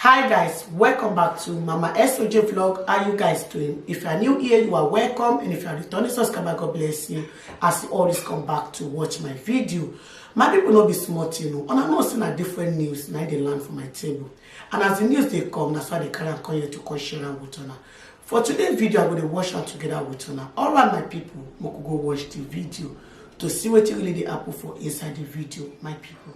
Hi guys, welcome back to Mama SOJ vlog. How you guys doing? If you are new here, you are welcome, and if you are returning subscriber, God bless you as you always come back to watch my video. My people not be smart, you know, and I'm not seeing a different news now they land from my table. And as the news they come, that's why they carry and come here to come share and with honor. For today's video, I'm going to watch them together with honor. All right, my people, we could go watch the video to see what really the apple for inside the video, my people.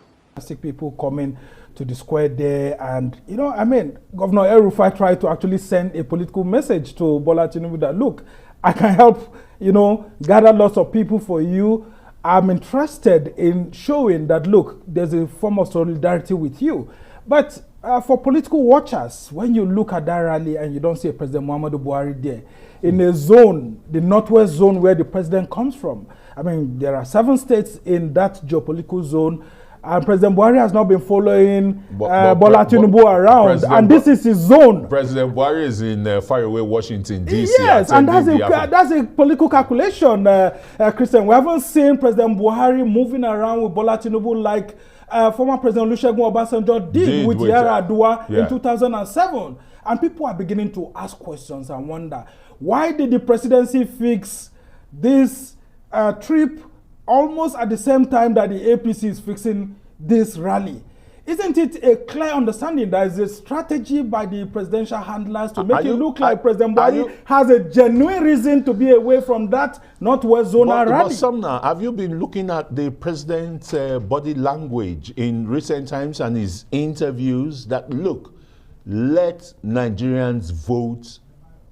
People coming to the square there, and you know, I mean, Governor El-Rufai tried to actually send a political message to Bola Tinubu that look, I can help, you know, gather lots of people for you. I'm interested in showing that look, there's a form of solidarity with you. But for political watchers, when you look at that rally and you don't see President Muhammadu Buhari there, in a zone, the northwest zone where the president comes from, I mean, there are 7 states in that geopolitical zone. And President Buhari has not been following Bola Tinubu around, and this is his zone. President Buhari is in faraway Washington, D.C. Yes, and that's a political calculation, Christian. We haven't seen President Buhari moving around with Bola Tinubu like former President Olusegun Obasanjo did with Yar'Adua in 2007. And people are beginning to ask questions and wonder, why did the presidency fix this trip almost at the same time that the APC is fixing this rally? Isn't it a clear understanding that is a strategy by the presidential handlers to make it look like President Buhari has a genuine reason to be away from that northwest zonal rally? But Sumner, have you been looking at the president's body language in recent times and his interviews that look, let Nigerians vote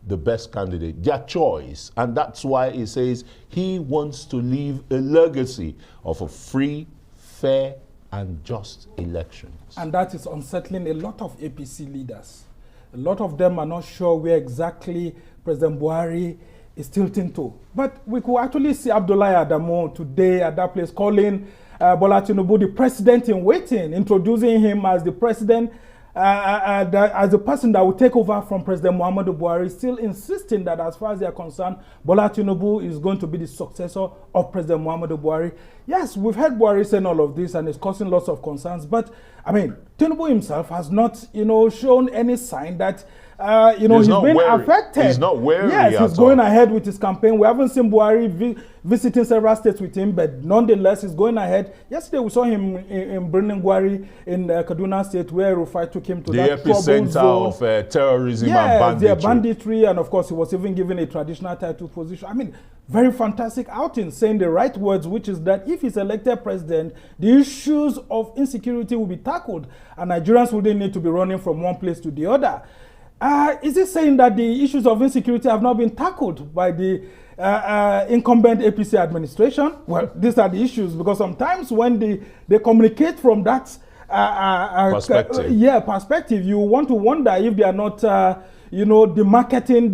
the best candidate, their choice, and that's why he says he wants to leave a legacy of a free, fair, and just elections. And that is unsettling a lot of APC leaders. A lot of them are not sure where exactly President Buhari is tilting to. But we could actually see Abdullahi Adamu today at that place calling Bola Tinubu the president in waiting, introducing him as the president, as the person that will take over from President Muhammadu Buhari, still insisting that as far as they are concerned, Bola Tinubu is going to be the successor of President Muhammadu Buhari. Yes, we've heard Buhari saying all of this and it's causing lots of concerns, but I mean, Tinubu himself has not, you know, shown any sign that you know, he's been affected. He's not wary. Yes, he's going ahead with his campaign. We haven't seen Buhari visiting several states with him, but nonetheless, he's going ahead. Yesterday, we saw him in Birnin in Kaduna State, where Rufai took him to that epicenter of terrorism and banditry. Yeah, banditry, and of course, he was even given a traditional title position. I mean, very fantastic outing, saying the right words, which is that if he's elected president, the issues of insecurity will be tackled, and Nigerians wouldn't need to be running from one place to the other. Is it saying that the issues of insecurity have not been tackled by the incumbent APC administration? Well, these are the issues, because sometimes when they communicate from that perspective, you want to wonder if they are not, you know, demarketing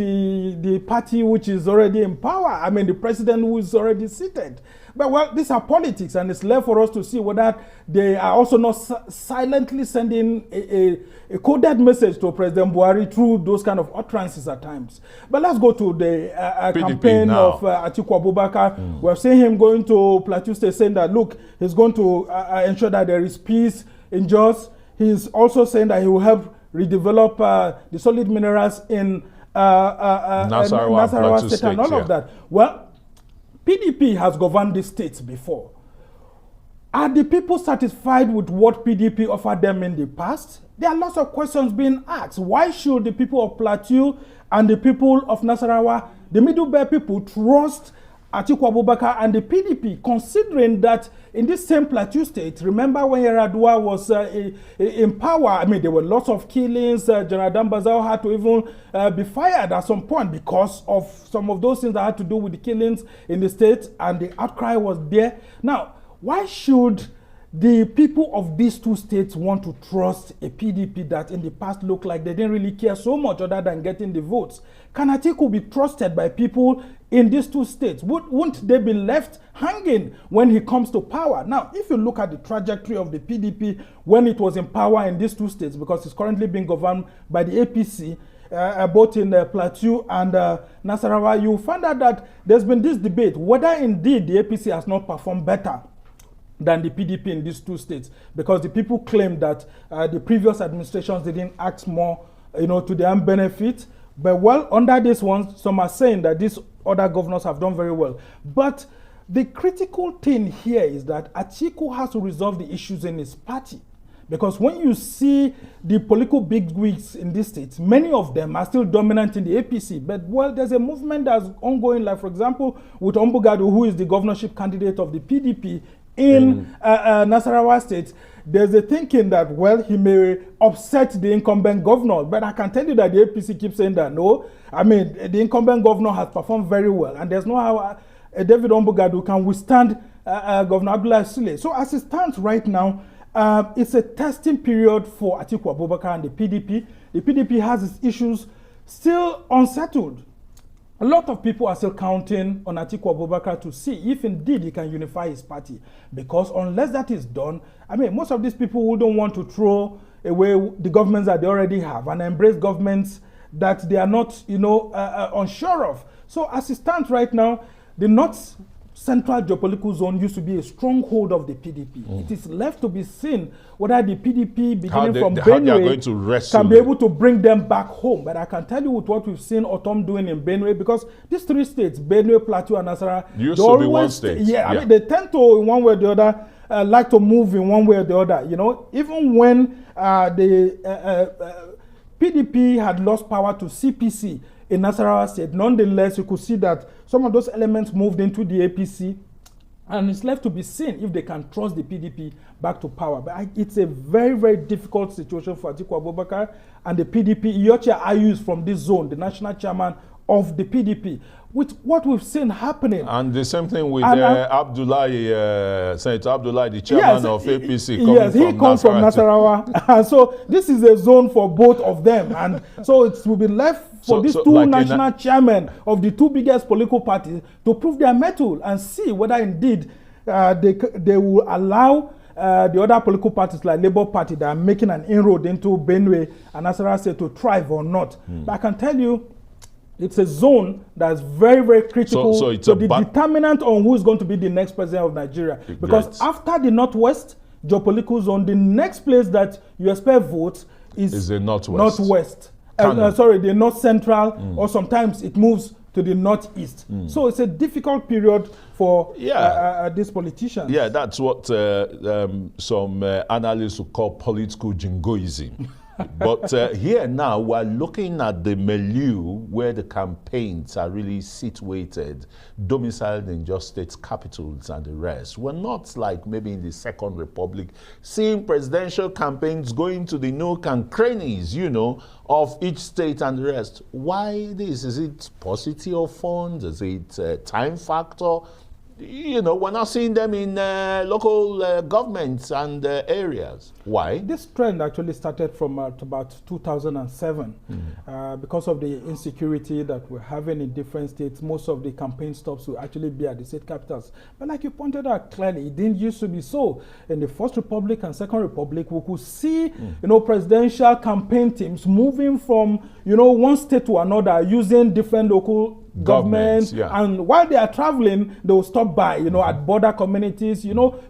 the party which is already in power. I mean, the president who is already seated. But well, these are politics, and it's left for us to see whether they are also not silently sending a coded message to President Buhari through those kind of utterances at times. But let's go to the campaign now of Atiku Abubakar. We're seeing him going to Plateau State, saying that, look, he's going to ensure that there is peace in Jos. He's also saying that he will help redevelop the solid minerals in Nasarawa State and all of that. Well, PDP has governed the states before. Are the people satisfied with what PDP offered them in the past? There are lots of questions being asked. Why should the people of Plateau and the people of Nasarawa, the Middle Belt people, trust Atiku Abubakar and the PDP, considering that in this same Plateau state, remember when Yar'Adua was in power, I mean, there were lots of killings. General Dambazao had to even be fired at some point because of some of those things that had to do with the killings in the state, and the outcry was there. Now, why should the people of these 2 states want to trust a PDP that in the past looked like they didn't really care so much other than getting the votes? Can Atiku be trusted by people in these 2 states? Wouldn't they be left hanging when he comes to power? Now, if you look at the trajectory of the PDP when it was in power in these 2 states, because it's currently being governed by the APC, both in Plateau and Nasarawa, you find out that there's been this debate whether indeed the APC has not performed better than the PDP in these two states, because the people claim that the previous administrations didn't act more, to their own benefit. But well, under this one, some are saying that these other governors have done very well. But the critical thing here is that Atiku has to resolve the issues in his party. Because when you see the political bigwigs in these states, many of them are still dominant in the APC. But, well, there's a movement that's ongoing, like, for example, with Ombugadu, who is the governorship candidate of the PDP in Nasarawa State. There's a thinking that, well, he may upset the incumbent governor. But I can tell you that the APC keeps saying that, no. I mean, the incumbent governor has performed very well. And there's no how David Ombugadu can withstand Governor Abdullahi Sule. So as it stands right now, it's a testing period for Atiku Abubakar and the PDP. The PDP has its issues still unsettled. A lot of people are still counting on Atiku Abubakar to see if indeed he can unify his party. Because unless that is done, I mean, most of these people who don't want to throw away the governments that they already have and embrace governments that they are not, unsure of. So as it stands right now, the North Central geopolitical zone used to be a stronghold of the PDP. It is left to be seen whether the PDP, beginning from Benue, can be able to bring them back home. But I can tell you with what we've seen Otom doing in Benue, because these three states, Benue, Plateau, and Nasarawa, used to be one state. Yeah, I mean, they tend to, in one way or the other, like to move in one way or the other. Even when the PDP had lost power to CPC in Nasarawa State, nonetheless, you could see that some of those elements moved into the APC, and it's left to be seen if they can trust the PDP back to power. But it's a very, very difficult situation for Atiku Abubakar and the PDP. Iyorchia Ayu from this zone, the national chairman of the PDP, with what we've seen happening. And the same thing with Abdullahi, Senator Abdullahi, the chairman of APC. He comes from Nasarawa. And so this is a zone for both of them. And so it will be left for these two national chairmen of the two biggest political parties to prove their mettle and see whether indeed they will allow the other political parties like Labour Party that are making an inroad into Benue and Nasarawa State to thrive or not. But I can tell you, it's a zone that's very, very critical to the determinant on who is going to be the next president of Nigeria. Because after the Northwest geopolitical zone, the next place that you expect votes is the Northwest. The North Central, or sometimes it moves to the Northeast. So it's a difficult period for these politicians. Yeah, that's what some analysts would call political jingoism. But here now, we're looking at the milieu where the campaigns are really situated, domiciled in just state capitals and the rest. We're not like maybe in the Second Republic, seeing presidential campaigns going to the nook and crannies, of each state and the rest. Why this? Is it paucity of funds? Is it time factor? We're not seeing them in local governments and areas. Why? This trend actually started from about 2007 because of the insecurity that we're having in different states. Most of the campaign stops will actually be at the state capitals. But like you pointed out clearly, it didn't used to be so. In the First Republic and Second Republic, we could see, presidential campaign teams moving from, one state to another using different local governments, and while they are traveling, they will stop by, at border communities.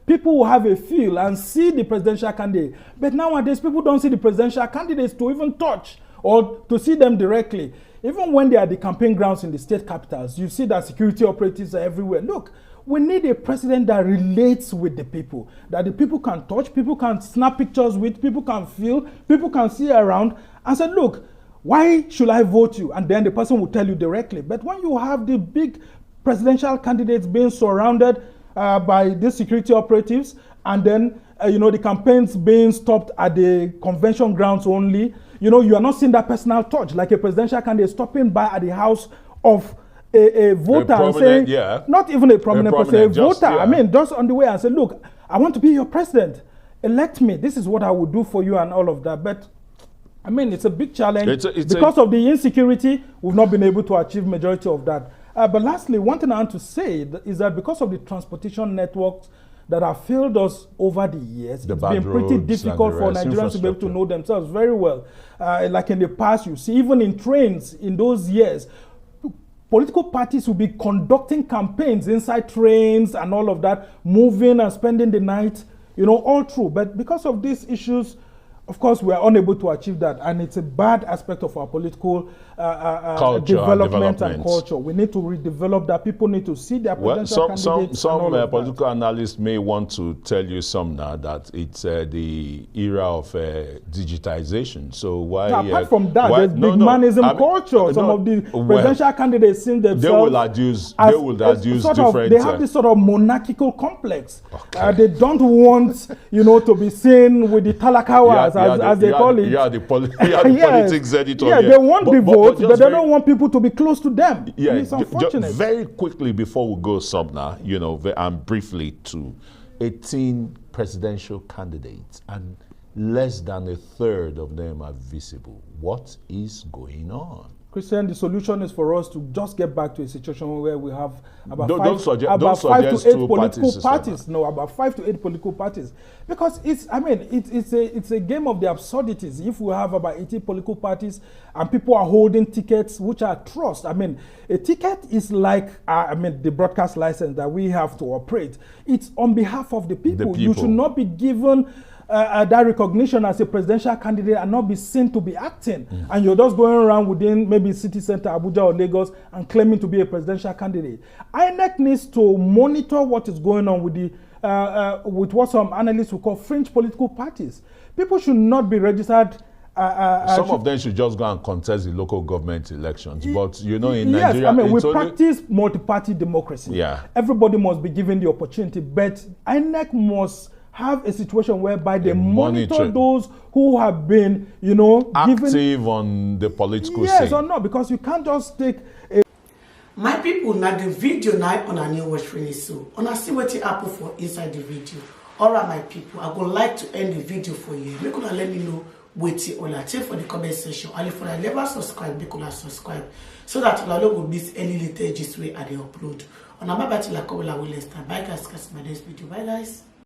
People will have a feel and see the presidential candidate. But nowadays, people don't see the presidential candidates to even touch or to see them directly. Even when they are the campaign grounds in the state capitals, you see that security operatives are everywhere. Look, we need a president that relates with the people, that the people can touch, people can snap pictures with, people can feel, people can see around, and say, look, why should I vote you? And then the person will tell you directly. But when you have the big presidential candidates being surrounded by these security operatives, and then the campaigns being stopped at the convention grounds only, you are not seeing that personal touch, like a presidential candidate stopping by at the house of a voter and saying, not even a prominent person, a voter. I mean, just on the way and say, look, I want to be your president. Elect me. This is what I will do for you and all of that. But I mean, it's a big challenge. Because of the insecurity, we've not been able to achieve majority of that. But lastly, one thing I want to say is that because of the transportation networks that have failed us over the years, it's been pretty difficult for Nigerians to be able to know themselves very well. Like in the past, you see, even in trains in those years, political parties will be conducting campaigns inside trains and all of that, moving and spending the night, all through. But because of these issues, of course, we are unable to achieve that, and it's a bad aspect of our political development and culture. We need to redevelop that. People need to see their potential candidates. Some political analysts may want to tell you some now that it's the era of digitization. So why? Apart from that, there's big manism culture. Some of the presidential candidates see themselves. They will adduce different. They have this sort of monarchical complex. Okay. They don't want, to be seen with the talakawas. As they call it. The politics editor. Yeah, they want the vote, but they don't want people to be close to them. Yeah, it's unfortunate. Very quickly before we go, Subna, and briefly to 18 presidential candidates, and less than a third of them are visible. What is going on? Christian, the solution is for us to just get back to a situation where we have about 5 to 8 political parties. No, about 5 to 8 political parties. Because it's a game of the absurdities. If we have about 80 political parties and people are holding tickets which are trust. A ticket is like the broadcast license that we have to operate. It's on behalf of the people. You should not be given that recognition as a presidential candidate and not be seen to be acting. And you're just going around within maybe city center, Abuja or Lagos, and claiming to be a presidential candidate. INEC needs to monitor what is going on with with what some analysts will call fringe political parties. People should not be registered. Some of them should just go and contest the local government elections. But in Nigeria, we practice multi-party democracy. Yeah. Everybody must be given the opportunity, but INEC must have a situation whereby they monitor those who have been, active on the political scene. Yes or no, because you can't just take a... My people, now the video now on a new watch finish so. And I see what happen for inside the video. Alright, my people, I would like to end the video for you. Make sure let me know what you all take for the comment section. And if you never subscribe, make sure subscribe so that you will miss any little gist way I upload. On my battle, I will start. Bye guys, catch my next video. Bye guys.